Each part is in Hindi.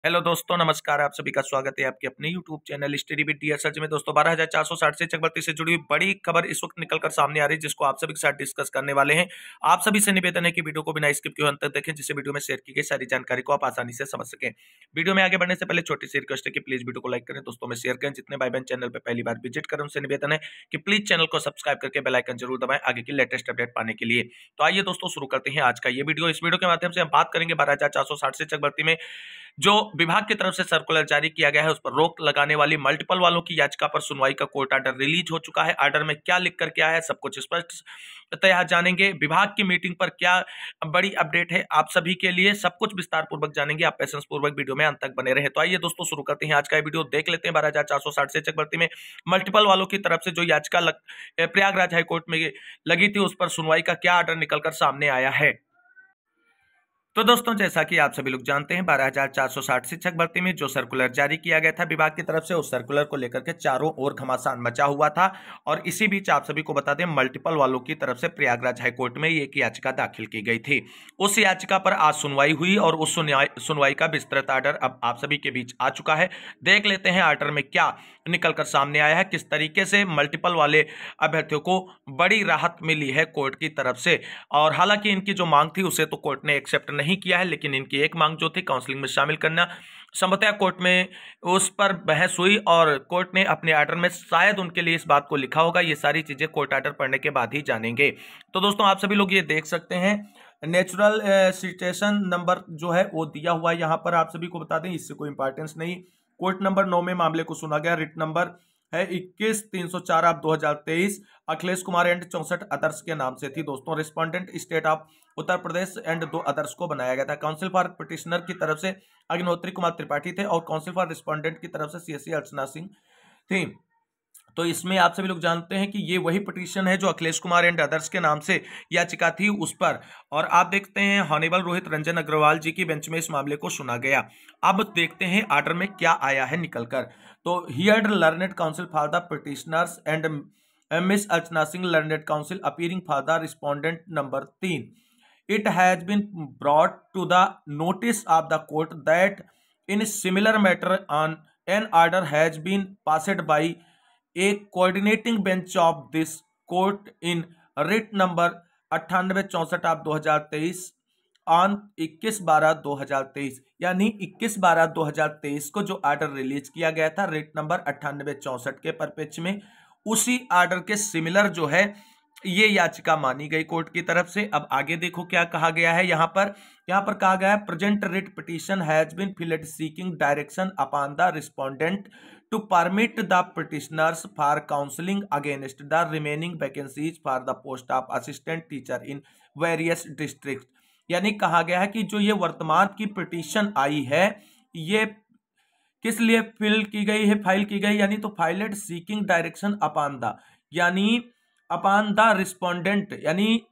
हेलो दोस्तों, नमस्कार। आप सभी का स्वागत है आपके अपने YouTube channel study with dear सच में। दोस्तों 12,460 से चकबत्ती से जुड़ी हुई बड़ी खबर इस वक्त निकलकर सामने आ रही है, जिसको आप सभी के साथ डिस्कस करने वाले हैं। आप सभी से निवेदन है कि वीडियो को बिना स्किप किए अंत तक देखें, जिससे वीडियो में शेयर की गई सारी जानकारी को आप आसानी से समझ सकें। वीडियो में आगे बढ़ने से पहले छोटी सी रिक्वेस्ट है कि प्लीज वीडियो को लाइक करें, दोस्तों में शेयर करें। जितने भाई बहन चैनल पर पहली बार विजिट करें उनसे निवेदन है कि प्लीज चैनल को सब्सक्राइब करके बेल आइकन जरूर दबाएं आगे की लेटेस्ट अपडेट पाने के लिए। तो आइए दोस्तों शुरू करते हैं आज का ये वीडियो। इस वीडियो के माध्यम से हम बात करेंगे 12,460 से चकबत्ती में जो विभाग की तरफ से सर्कुलर जारी किया गया है उस पर रोक लगाने वाली मल्टीपल वालों की याचिका पर सुनवाई का कोर्ट ऑर्डर रिलीज हो चुका है। ऑर्डर में क्या लिख कर के आया है सब कुछ स्पष्ट जानेंगे। विभाग की मीटिंग पर क्या बड़ी अपडेट है आप सभी के लिए, सब कुछ विस्तार पूर्वक जानेंगे। आप पेशेंस पूर्वक वीडियो में अंत तक बने रहे। तो आइए दोस्तों शुरू करते हैं आज का वीडियो। देख लेते हैं 12,460 से चकबत्ती में मल्टीपल वालों की तरफ से जो याचिका प्रयागराज हाईकोर्ट में लगी थी उस पर सुनवाई का क्या ऑर्डर निकलकर सामने आया है। तो दोस्तों जैसा कि आप सभी लोग जानते हैं 12,460 शिक्षक भर्ती में जो सर्कुलर जारी किया गया था विभाग की तरफ से, उस सर्कुलर को लेकर के चारों ओर घमासान मचा हुआ था। और इसी बीच आप सभी को बता दें मल्टीपल वालों की तरफ से प्रयागराज हाईकोर्ट में एक याचिका दाखिल की गई थी। उस याचिका पर आज सुनवाई हुई और उस सुनवाई का विस्तृत ऑर्डर अब आप सभी के बीच आ चुका है। देख लेते हैं ऑर्डर में क्या निकलकर सामने आया है, किस तरीके से मल्टीपल वाले अभ्यर्थियों को बड़ी राहत मिली है कोर्ट की तरफ से। और हालांकि इनकी जो मांग थी उसे तो कोर्ट ने एक्सेप्ट नहीं किया है, लेकिन इनकी एक मांग जो थी काउंसलिंग में शामिल करना, संभवतः कोर्ट में उस पर बहस हुई और कोर्ट ने अपने ऑर्डर में शायद उनके लिए इस बात को लिखा होगा। ये सारी चीजें कोर्ट ऑर्डर पढ़ने के बाद ही जानेंगे। तो दोस्तों आप सभी लोग ये देख सकते हैं नेचुरल सिचुएशन नंबर जो है वो दिया हुआ है यहाँ पर। आप सभी को बता दें इससे कोई इंपॉर्टेंस नहीं। कोर्ट नंबर 9 में मामले को सुना गया। रिट नंबर है 21-304 of 2023। Akhilesh Kumar and 64 others के नाम से थी दोस्तों। Respondent state of Uttar Pradesh and 2 others को बनाया गया था। काउंसिल फॉर पिटिशनर की तरफ से अग्निहोत्री कुमार त्रिपाठी थे और काउंसिल फॉर रिस्पोंडेंट की तरफ से सीएससी अर्चना सिंह थी। तो इसमें आप सभी लोग जानते हैं कि ये वही पिटीशन है जो अखिलेश कुमार एंड अदर्स के नाम से याचिका थी उस पर। और आप देखते हैं हॉनेबल रोहित रंजन अग्रवाल जी की बेंच में इस मामले को सुना गया। अब देखते हैं ऑर्डर में क्या आया है निकलकर। तो heard learned counsel for the petitioners and miss Archana Singh learned counsel appearing for the respondent number 3। It has been brought to the notice of the court that in similar matter an order has been passed by a coordinating bench of this court in writ number 9864 of 2023 on 21/12/2023, यानी 21/12/2023 को जो ऑर्डर रिलीज किया गया था रिट नंबर 9864 के परिप्रेक्ष्य में, उसी ऑर्डर के सिमिलर जो है ये याचिका मानी गई कोर्ट की तरफ से। अब आगे देखो क्या कहा गया है। यहाँ पर कहा गया है present writ petition has been filed seeking direction upon the respondent to permit the petitioners for counselling against the remaining vacancies for the post of assistant teacher in various district. यानी कहा गया है कि जो ये वर्तमान की पिटीशन आई है ये किस लिए फाइल की गई, यानी तो फाइलेड सीकिंग डायरेक्शन अपॉन द, यानी अपॉन द रिस्पोंडेंट, यानी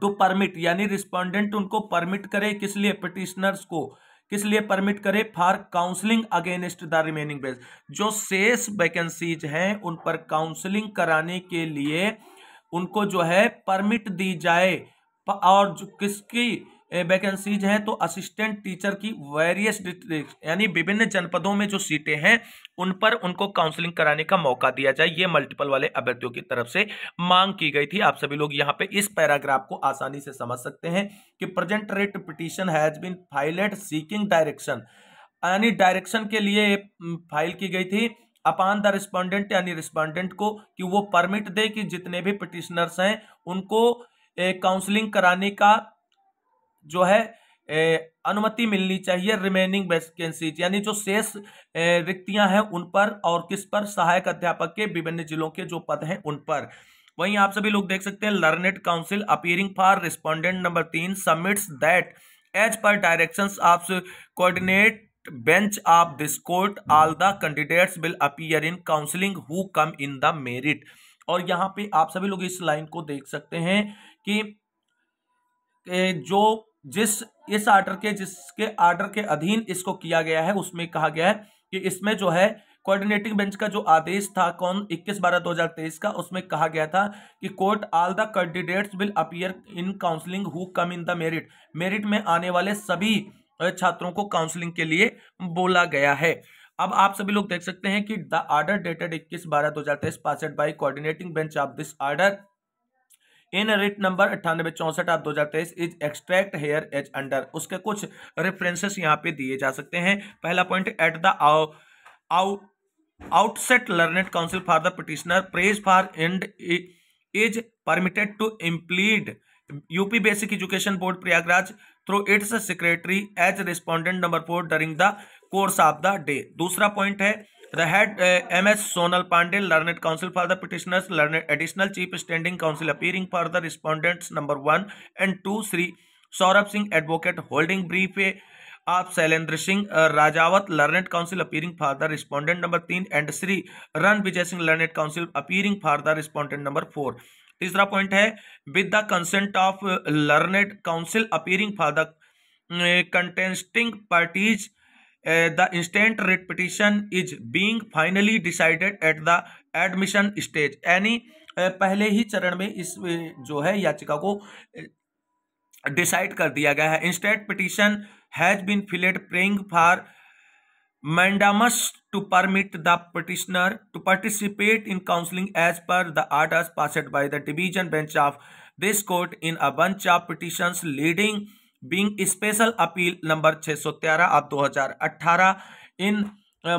टू परमिट, यानी रिस्पोंडेंट उनको परमिट करे किस लिए, पिटिशनर्स को किस लिए परमिट करे, for counselling against the remaining base, जो शेष वैकेंसीज हैं उन पर काउंसलिंग कराने के लिए उनको जो है परमिट दी जाए। और जो किसकी वैकेंसीज हैं तो असिस्टेंट टीचर की वेरियस डिस्ट्रिक्ट, यानी विभिन्न जनपदों में जो सीटें हैं उन पर उनको काउंसलिंग कराने का मौका दिया जाए। ये मल्टीपल वाले अभ्यर्थियों की तरफ से मांग की गई थी। आप सभी लोग यहाँ पे इस पैराग्राफ को आसानी से समझ सकते हैं कि present writ petition has been filed seeking direction, यानी डायरेक्शन के लिए फाइल की गई थी अपॉन द रिस्पोंडेंट, यानी रिस्पोंडेंट को कि वो परमिट दे कि जितने भी पिटिशनर्स हैं उनको काउंसलिंग कराने का जो है अनुमति मिलनी चाहिए रिमेनिंग वैकेंसीज, यानी जो शेष रिक्तियां हैं उन पर, और किस पर, सहायक अध्यापक के विभिन्न जिलों के जो पद हैं उन पर। वहीं आप सभी लोग देख सकते हैं learned counsel appearing for respondent number 3 submits that as per directions of coordinate bench of this court all the candidates will appear in counselling who come in the merit. और यहाँ पे आप सभी लोग इस लाइन को देख सकते हैं कि जो इस ऑर्डर के जिसके ऑर्डर के अधीन इसको किया गया है उसमें कहा गया है कि इसमें जो है कोऑर्डिनेटिंग बेंच का जो आदेश था 21/12/2023 का, उसमें कहा गया था कि court all the candidates will appear in counselling who come in the merit, merit में आने वाले सभी छात्रों को काउंसलिंग के लिए बोला गया है। अब आप सभी लोग देख सकते हैं कि the order dated 21/12/2023 passed by coordinating bench of this order in writ number 9864 of 2023 is extract here as under. उसके कुछ रेफरेंसेस यहाँ पे दिए जा सकते हैं। पहला point, at the outset learned counsel for the petitioner prays for and is permitted to implead UP basic education board Prayagraj through its secretary as respondent number 4 during the course of the day. दूसरा पॉइंट है, the head M.S. Sonal Pandey, learned counsel for the petitioners, learned additional chief standing counsel appearing for the respondents number 1 and 2, Sri Saurabh Singh, advocate, holding brief of Shailendra Singh Rajawat, learned counsel appearing for the respondent number 3 and Sri Ran Vijay Singh, learned counsel appearing for the respondent number 4. तीसरा पॉइंट है, with the consent of learned counsel appearing for the contesting parties, the instant writ petition is being finally decided at the admission stage। यानी पहले ही चरण में इस जो है याचिका को डिसाइड कर दिया गया है। Instant petition has been filed praying for mandamus to permit the petitioner to participate in counseling as per the orders passed by the division bench of this court in a bunch of petitions leading being special appeal number 613 of 2018 in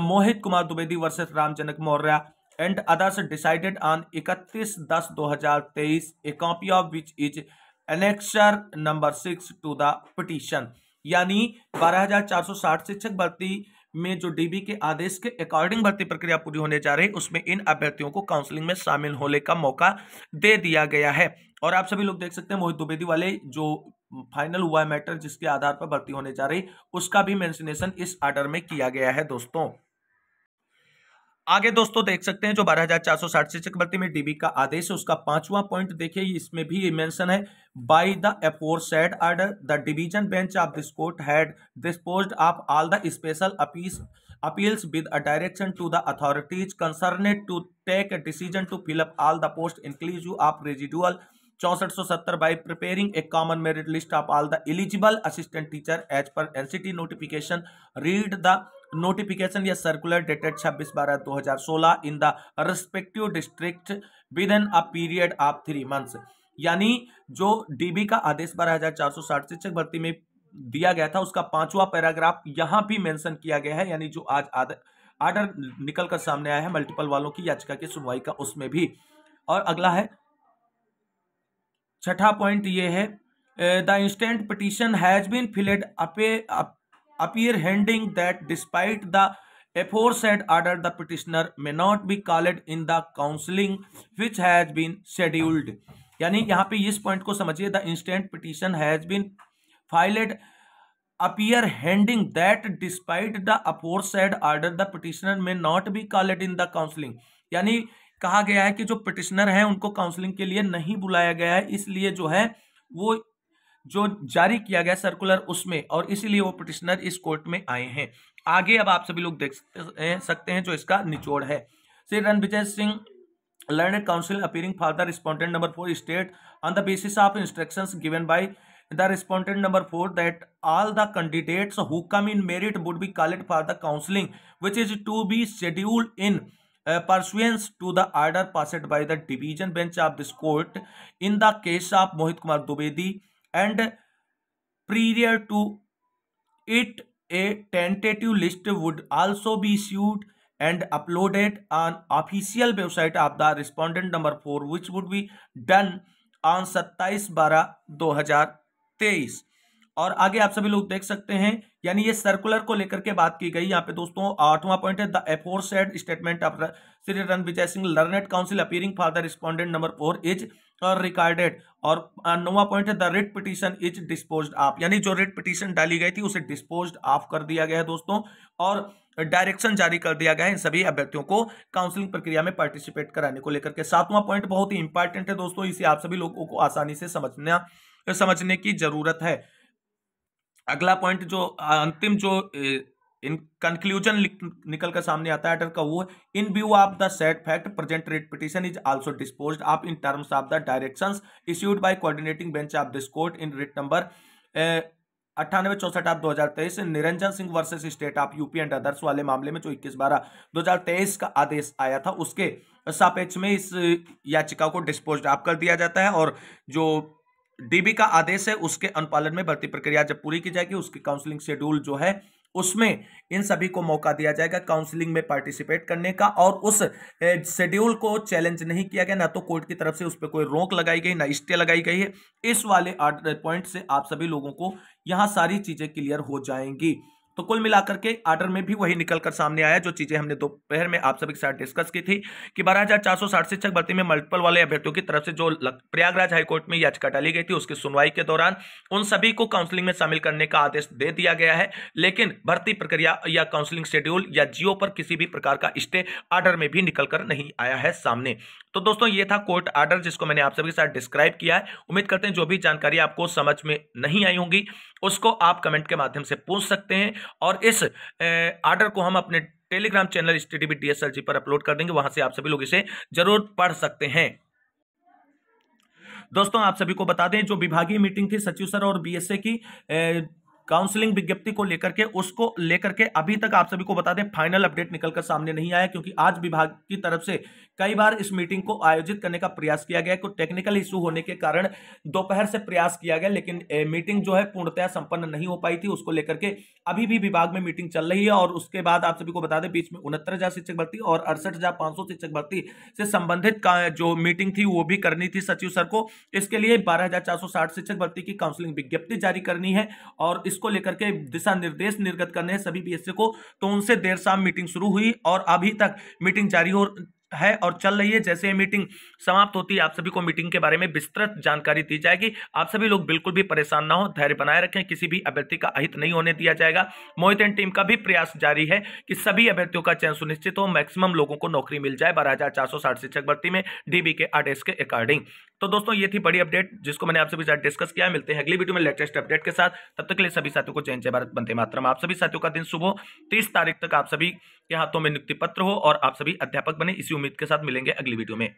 Mohit Kumar Dwivedi versus Ram Janak Maurya and others decided on 31/10/2023, a copy of which is annexure number 6 to the petition। यानी 12,460 शिक्षक भर्ती में जो डीबी के आदेश के अकॉर्डिंग भर्ती प्रक्रिया पूरी होने जा रही है, उसमें इन अभ्यर्थियों को काउंसलिंग में शामिल होने का मौका दे दिया गया है। और आप सभी लोग देख सकते हैं मोहित द्विवेदी वाले जो फाइनल हुआ है मैटर जिसके आधार पर भर्ती होने जा रही, उसका भी मेंशनेशन इस ऑर्डर में किया गया है। दोस्तों आगे दोस्तों देख सकते हैं जो 12,460 शिक्षक भर्ती में डीबी का आदेश है, उसका 5वां पॉइंट देखिए, इसमें भी मेंशन है, by the aforesaid order the division bench of this court had disposed of all the special appeals with a direction to the authorities concerned to take a decision to fill up all the posts inclusive of residual 6470 by preparing a common merit list of all the eligible assistant teacher as per NCT notification। Read the notification या circular dated 26/12/2016 in the respective district within a period of 3 months। यानी जो डीबी का आदेश 12,460 शिक्षक भर्ती में दिया गया था, उसका 5वां पैराग्राफ यहां भी मेंशन किया गया है, यानी जो आज ऑर्डर निकलकर सामने आया है मल्टीपल वालों की याचिका की सुनवाई का, उसमें भी। और अगला है छठा पॉइंट, ये है the instant petition has been filed apprehending that despite the aforesaid order the petitioner may not be called in the counseling which has been scheduled। यानी यहाँ पे इस पॉइंट को समझिए, the instant petition has been filed apprehending that despite the aforesaid order the petitioner may not be called in the counseling। यानी कहा गया है कि जो पिटिशनर हैं उनको काउंसलिंग के लिए नहीं बुलाया गया है, इसलिए जो है वो जो जारी किया गया सर्कुलर उसमें, और इसीलिए वो पिटिशनर इस कोर्ट में आए हैं। आगे अब आप सभी लोग देख सकते हैं जो इसका निचोड़ है। Shri Ranvijay Singh learned counsel appearing for the respondent number 4 state on the basis of instructions given by the respondent number 4 that all the candidates who come in merit would be called for the counseling which is to be scheduled in pursuance to the order passed by the division bench of this court in the case of Mohit Kumar Dwivedi, and prior to it a tentative list would also be issued and uploaded on official website of the respondent number 4 which would be done on 27/12/2023। और आगे आप सभी लोग देख सकते हैं, यानी ये सर्कुलर को लेकर के बात की गई यहाँ पे दोस्तों। 8वां पॉइंट है the aforesaid statement of Shri Ranvijay Singh learned counsel appearing for the respondent number 4 is recorded. और 9वां पॉइंट है the writ petition is disposed of, यानी जो रिट पिटीशन डाली गई थी उसे डिस्पोज्ड ऑफ कर दिया गया है दोस्तों, और डायरेक्शन जारी कर दिया गया है इन सभी अभ्यर्थियों को काउंसलिंग प्रक्रिया में पार्टिसिपेट कराने को लेकर के। 7वां पॉइंट बहुत ही इंपॉर्टेंट है दोस्तों, इसे आप सभी लोगों को आसानी से समझने की जरूरत है। अगला पॉइंट जो अंतिम जो इन कंक्लूजन निकल कर सामने आता है ऑर्डर का, वो इन view of the set fact present writ petition is also disposed of in terms of the directions issued by coordinating bench of this court in writ number 9864 आप 2023 Niranjan Singh versus state of UP and others वाले मामले में जो 21/12/2023 का आदेश आया था, उसके सापेक्ष में इस याचिका को डिस्पोज्ड ऑफ कर दिया जाता है। और जो डीबी का आदेश है उसके अनुपालन में भर्ती प्रक्रिया जब पूरी की जाएगी, उसकी काउंसलिंग शेड्यूल जो है उसमें इन सभी को मौका दिया जाएगा काउंसलिंग में पार्टिसिपेट करने का। और उस शेड्यूल को चैलेंज नहीं किया गया, ना तो कोर्ट की तरफ से उस पर कोई रोक लगाई गई, ना स्टे लगाई गई है। इस वाले पॉइंट से आप सभी लोगों को यहां सारी चीजें क्लियर हो जाएंगी। तो कुल मिलाकर के आर्डर में भी वही निकलकर सामने आया जो चीजें हमने दोपहर में आप सभी के साथ डिस्कस की थी कि 12,460 शिक्षक भर्ती में मल्टीपल वाले अभ्यर्थियों की तरफ से जो प्रयागराज हाईकोर्ट में याचिका डाली गई थी, उसकी सुनवाई के दौरान उन सभी को काउंसलिंग में शामिल करने का आदेश दे दिया गया है। लेकिन भर्ती प्रक्रिया या काउंसलिंग शेड्यूल या जियो पर किसी भी प्रकार का स्टे आर्डर में भी निकलकर नहीं आया है सामने। तो दोस्तों ये था कोर्ट आर्डर जिसको मैंने आप सभी के साथ डिस्क्राइब किया है। उम्मीद करते हैं जो भी जानकारी आपको समझ में नहीं आई होंगी उसको आप कमेंट के माध्यम से पूछ सकते हैं, और इस आर्डर को हम अपने टेलीग्राम चैनल STDB DSLG पर अपलोड कर देंगे, वहां से आप सभी लोग इसे जरूर पढ़ सकते हैं। दोस्तों आप सभी को बता दें जो विभागीय मीटिंग थी सचिव सर और BSA की काउंसलिंग विज्ञप्ति को लेकर के, उसको लेकर के अभी तक आप सभी को बता दें फाइनल अपडेट निकलकर सामने नहीं आया, क्योंकि आज विभाग की तरफ से कई बार इस मीटिंग को आयोजित करने का प्रयास किया गया। कुछ टेक्निकल इशू होने के कारण दोपहर से प्रयास किया गया, लेकिन मीटिंग जो है पूर्णतया संपन्न नहीं हो पाई थी। उसको लेकर के अभी भी विभाग में मीटिंग चल रही है। और उसके बाद आप सभी को बता दें बीच में 69,000 शिक्षक भर्ती और 68,500 शिक्षक भर्ती से संबंधित का जो मीटिंग थी वो भी करनी थी सचिव सर को। इसके लिए 12,460 शिक्षक भर्ती की काउंसलिंग विज्ञप्ति जारी करनी है और इसको लेकर के दिशा निर्देश निर्गत करने हैं सभी BSA को। तो उनसे देर शाम मीटिंग शुरू हुई और अभी तक मीटिंग जारी हो है और चल रही है। जैसे ये मीटिंग समाप्त होती है आप सभी को मीटिंग के बारे में विस्तृत जानकारी दी जाएगी। आप सभी लोग बिल्कुल भी परेशान ना हो, धैर्य बनाए रखें, किसी भी अभ्यर्थी का अहित नहीं होने दिया जाएगा। मोहित एंड टीम का भी प्रयास जारी है कि सभी अभ्यर्थियों का चयन सुनिश्चित हो, मैक्सिमम लोगों को नौकरी मिल जाए 12,460 शिक्षक भर्ती में DB के आदेश के अकॉर्डिंग। तो दोस्तों ये थी बड़ी अपडेट जिसको मैंने आप सभी साथ डिस्कस किया। मिलते हैं अगली वीडियो में लेटेस्ट अपडेट के साथ, तब तक के लिए सभी साथियों को जय भारत वंदे मातरम। आप सभी साथियों का दिन शुभ हो। 30 तारीख तक आप सभी के हाथों में नियुक्ति पत्र हो और आप सभी अध्यापक बने, इसी उम्मीद के साथ मिलेंगे अगली वीडियो में।